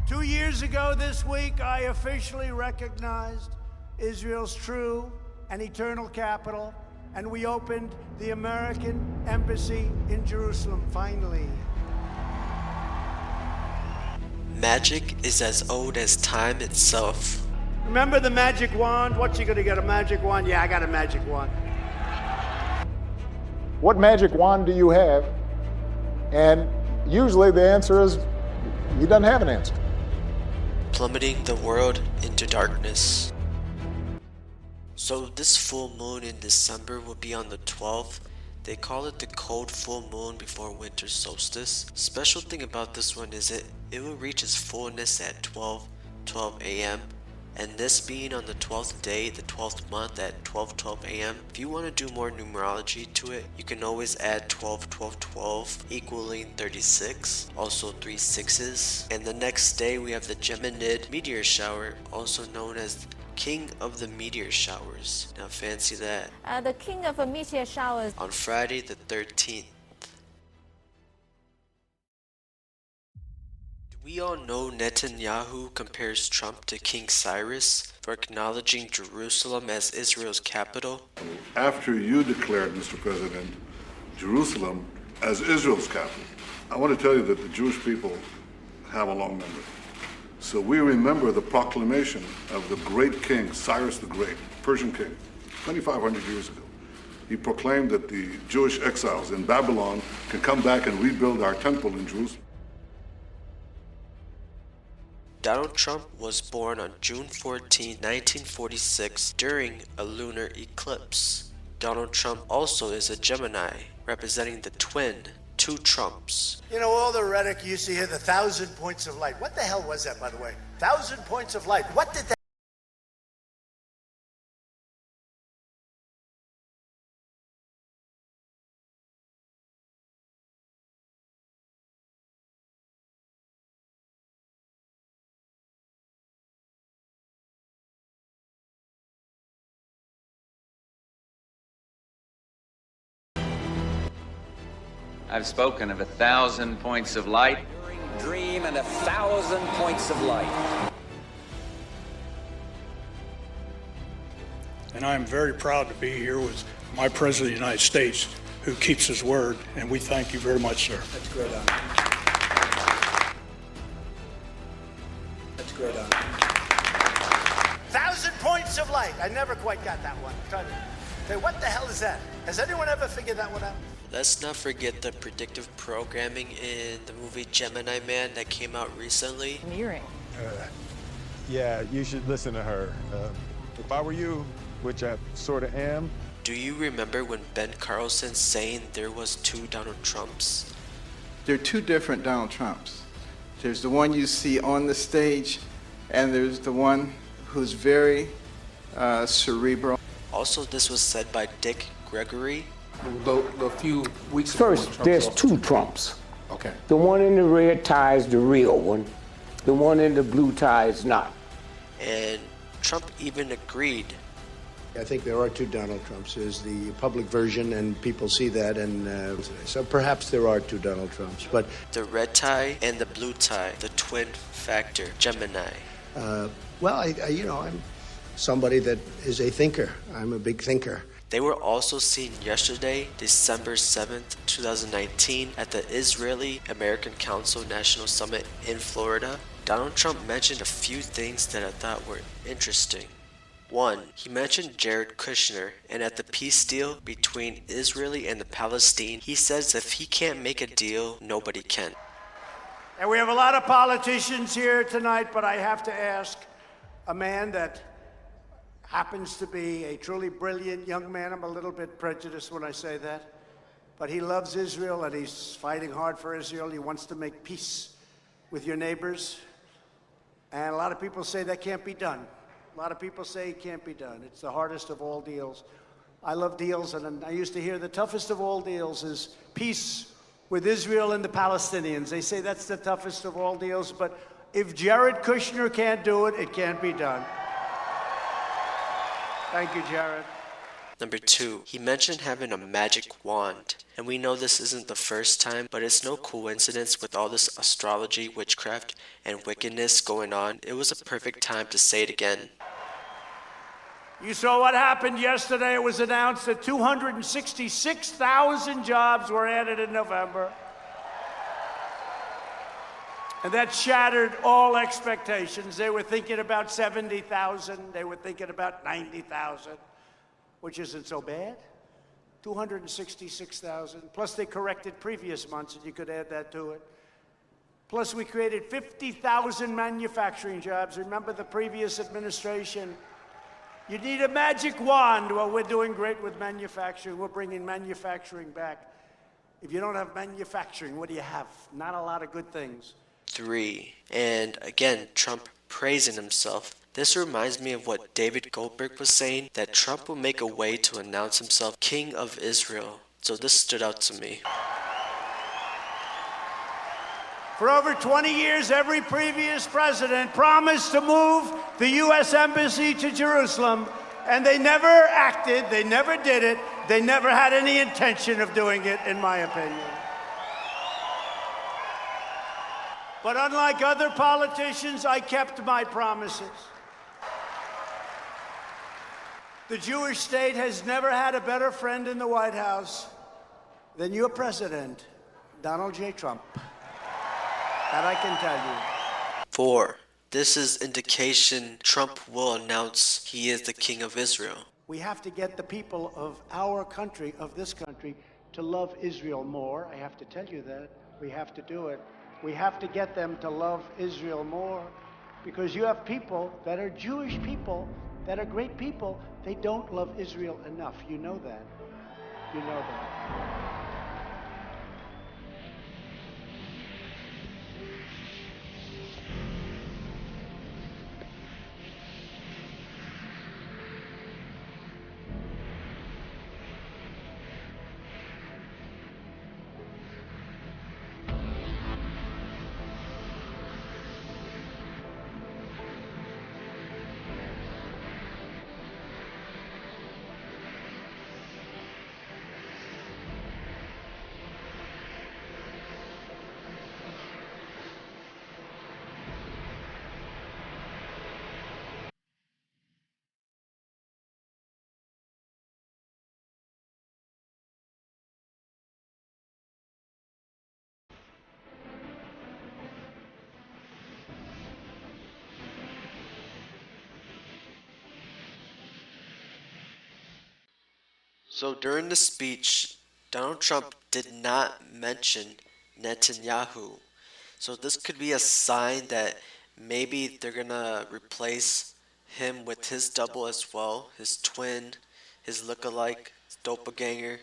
2 years ago this week, I officially recognized Israel's true and eternal capital, and we opened the American Embassy in Jerusalem, finally. Magic is as old as time itself. Remember the magic wand? What, you gonna get a magic wand? Yeah, I got a magic wand. What magic wand do you have? And usually the answer is, he doesn't have an answer. Plummeting the world into darkness. So this full moon in December will be on the 12th. They call it the cold full moon before winter solstice. Special thing about this one is it will reach its fullness at 12 a.m. And this being on the 12th day, the 12th month at 12 a.m. If you want to do more numerology to it, you can always add 12, 12, 12 equaling 36. Also 3 6s. And the next day we have the Gemini meteor shower, also known as King of the Meteor Showers. Now fancy that. The King of Meteor Showers. On Friday the 13th. We all know Netanyahu compares Trump to King Cyrus for acknowledging Jerusalem as Israel's capital. After you declared, Mr. President, Jerusalem as Israel's capital, I want to tell you that the Jewish people have a long memory. So we remember the proclamation of the great king, Cyrus the Great, Persian king, 2,500 years ago. He proclaimed that the Jewish exiles in Babylon can come back and rebuild our temple in Jerusalem. Donald Trump was born on June 14, 1946 during a lunar eclipse. Donald Trump also is a Gemini, representing the twin, two Trumps. You know, all the rhetoric you used to hear, the 1,000 points of light. What the hell was that, by the way? 1,000 points of light. What did that? I've spoken of 1,000 points of light. Dream and 1,000 points of light. And I am very proud to be here with my President of the United States, who keeps his word, and we thank you very much, sir. That's great honor. That's great honor. 1,000 points of light. I never quite got that one. I'm trying to say, what the hell is that? Has anyone ever figured that one out? Let's not forget the predictive programming in the movie Gemini Man that came out recently. Mirroring. Yeah, you should listen to her. If I were you, which I sort of am. Do you remember when Ben Carlson saying there was two Donald Trumps? There are two different Donald Trumps. There's the one you see on the stage, and there's the one who's very cerebral. Also, this was said by Dick Gregory. The few weeks ago. First, there's two Trumps. Okay. The one in the red tie is the real one. The one in the blue tie is not. And Trump even agreed. I think there are two Donald Trumps. There's the public version, and people see that, and so perhaps there are two Donald Trumps. But the red tie and the blue tie, the twin factor, Gemini. Well, I'm somebody that is a thinker. I'm a big thinker. They were also seen yesterday, December 7th, 2019, at the Israeli-American Council National Summit in Florida. Donald Trump mentioned a few things that I thought were interesting. One, he mentioned Jared Kushner, and at the peace deal between Israel and the Palestine, he says if he can't make a deal, nobody can. And we have a lot of politicians here tonight, but I have to ask a man that happens to be a truly brilliant young man. I'm a little bit prejudiced when I say that. But he loves Israel, and he's fighting hard for Israel. He wants to make peace with your neighbors. And a lot of people say that can't be done. A lot of people say it can't be done. It's the hardest of all deals. I love deals, and I used to hear the toughest of all deals is peace with Israel and the Palestinians. They say that's the toughest of all deals, but if Jared Kushner can't do it, it can't be done. Thank you, Jared. Number 2, he mentioned having a magic wand. And we know this isn't the first time, but it's no coincidence with all this astrology, witchcraft, and wickedness going on. It was a perfect time to say it again. You saw what happened yesterday. It was announced that 266,000 jobs were added in November. And that shattered all expectations. They were thinking about 70,000. They were thinking about 90,000, which isn't so bad. 266,000. Plus they corrected previous months, and you could add that to it. Plus we created 50,000 manufacturing jobs. Remember the previous administration? You need a magic wand. Well, we're doing great with manufacturing. We're bringing manufacturing back. If you don't have manufacturing, what do you have? Not a lot of good things. 3, and again, Trump praising himself. This reminds me of what David Goldberg was saying, that Trump will make a way to announce himself King of Israel. So this stood out to me. For over 20 years, every previous president promised to move the U.S. Embassy to Jerusalem, and they never acted, they never did it, they never had any intention of doing it, in my opinion. But unlike other politicians, I kept my promises. The Jewish state has never had a better friend in the White House than your president, Donald J. Trump. That I can tell you. 4, this is indication Trump will announce he is the King of Israel. We have to get the people of our country, of this country, to love Israel more. I have to tell you that. We have to do it. We have to get them to love Israel more, because you have people that are Jewish people, that are great people. They don't love Israel enough. You know that. You know that. So during the speech, Donald Trump did not mention Netanyahu. So this could be a sign that maybe they're gonna replace him with his double as well, his twin, his look-alike, doppelganger.